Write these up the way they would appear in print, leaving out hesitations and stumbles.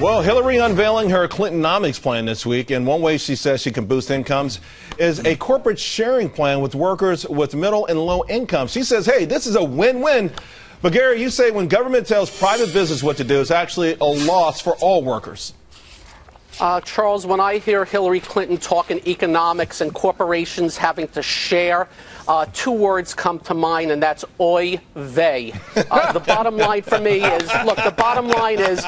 Well, Hillary unveiling her Clintonomics plan this week, and one way she says she can boost incomes is a corporate sharing plan with workers with middle and low incomes. She says, hey, this is a win-win. But Gary, you say when government tells private business what to do, it's actually a loss for all workers. Charles, when I hear Hillary Clinton talking economics and corporations having to share, two words come to mind, and that's oy vey. The bottom line for me is, look, the bottom line is,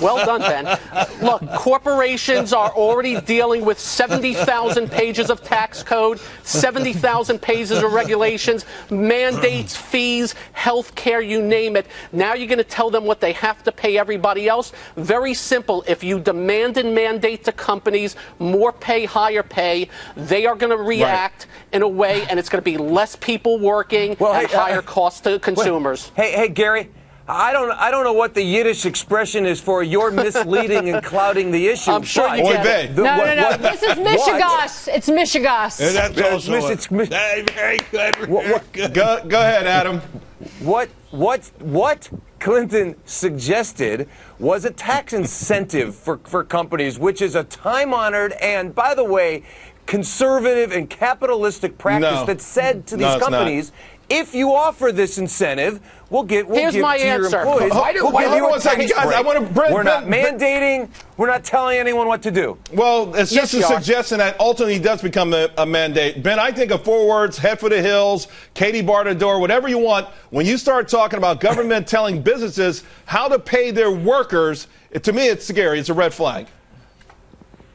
well done, Ben. Look, corporations are already dealing with 70,000 pages of tax code, 70,000 pages of regulations, mandates, fees, health care, you name it. Now you're going to tell them what they have to pay everybody else? Very simple. If you demand and mandate to companies more pay, higher pay, they are going to react in a way, and it's going to be less people working and higher costs to consumers. Hey, Gary. I don't know what the Yiddish expression is for you're misleading and clouding the issue. I'm sure you get it. No. This is Michigas. It's Michigas. And that's also very good. Go ahead, Adam. What Clinton suggested was a tax incentive for companies, which is a time-honored and, by the way, conservative and capitalistic practice that said to these companies, if you offer this incentive, we'll give to your employees. We're not mandating. We're not telling anyone what to do. Well, it's just a suggestion that ultimately does become a mandate. Ben, I think of 4 words: head for the hills, Katie bar the door, whatever you want. When you start talking about government telling businesses how to pay their workers, to me, it's scary. It's a red flag.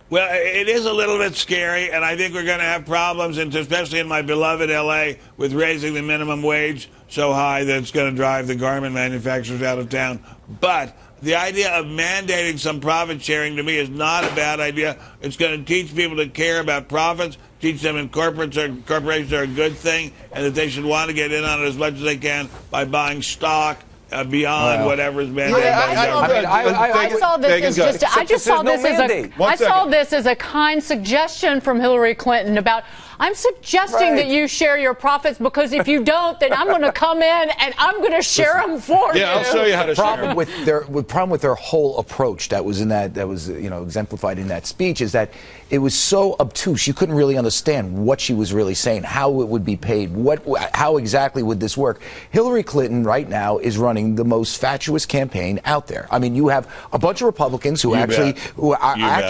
Well, it is a little bit scary, and I think we're going to have problems, and especially in my beloved L.A., with raising the minimum wage so high that it's going to drive the garment manufacturers out of town. But the idea of mandating some profit sharing, to me, is not a bad idea. It's going to teach people to care about profits, teach them in corporations are a good thing, and that they should want to get in on it as much as they can by buying stock beyond whatever is mandated by the government. I saw this as a kind suggestion from Hillary Clinton about, I'm suggesting that you share your profits, because if you don't, then I'm going to come in and I'm going to share them for you. Yeah, I'll show you how to share. The problem with their whole approach that was exemplified in that speech is that it was so obtuse. You couldn't really understand what she was really saying, how it would be paid, how exactly would this work. Hillary Clinton right now is running the most fatuous campaign out there. I mean, you have a bunch of Republicans who are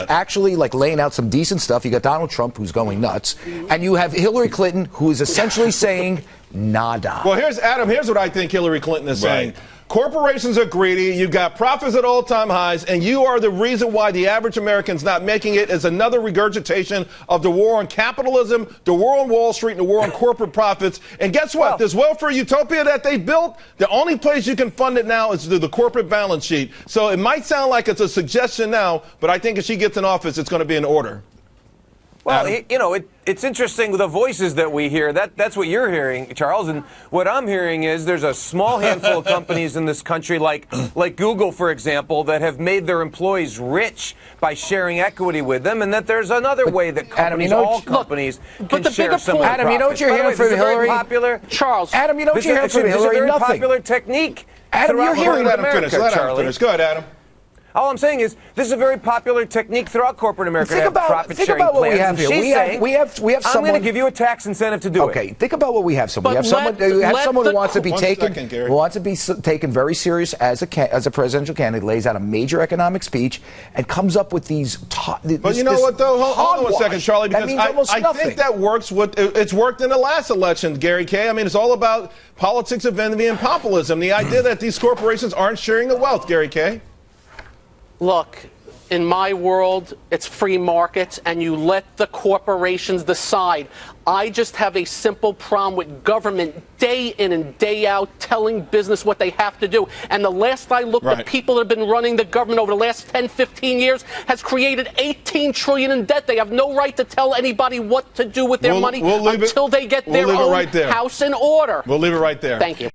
actually like laying out some decent stuff. You got Donald Trump, who's going nuts, and you have Hillary Clinton, who is essentially saying nada. Well, here's what I think Hillary Clinton is saying. Corporations are greedy. You've got profits at all-time highs, and you are the reason why the average American's not making it. Is another regurgitation of the war on capitalism, the war on Wall Street, and the war on corporate profits. And guess what? This welfare utopia that they built, the only place you can fund it now is through the corporate balance sheet. So it might sound like it's a suggestion now, but I think if she gets in office, it's going to be in order. Well, it's interesting, the voices that we hear. That's what you're hearing, Charles. And what I'm hearing is there's a small handful of companies in this country, like Google, for example, that have made their employees rich by sharing equity with them, and that there's another way that companies, all companies, can share some of the Adam, you know what you're hearing from Hillary? Charles. Adam, you know what you're hearing from Hillary? This is a very popular technique. Adam, you're hearing Let him finish. Let Adam finish. Go ahead, Adam. All I'm saying is this is a very popular technique throughout corporate America. Think about what we have here. We have someone. I'm going to give you a tax incentive to do it. Okay, think about what we have. We have someone who wants to be taken very serious as a presidential candidate, lays out a major economic speech, and comes up with these. But you know what, though? Hold on a second, Charlie, because I think that works. It's worked in the last election, Gary Kay. I mean, it's all about politics of envy and populism. The idea that these corporations aren't sharing the wealth, Gary Kay. Look, in my world, it's free markets, and you let the corporations decide. I just have a simple problem with government day in and day out telling business what they have to do. And the last I looked, the people that have been running the government over the last 10, 15 years has created $18 trillion in debt. They have no right to tell anybody what to do with their money until they get their own house in order. We'll leave it right there. Thank you.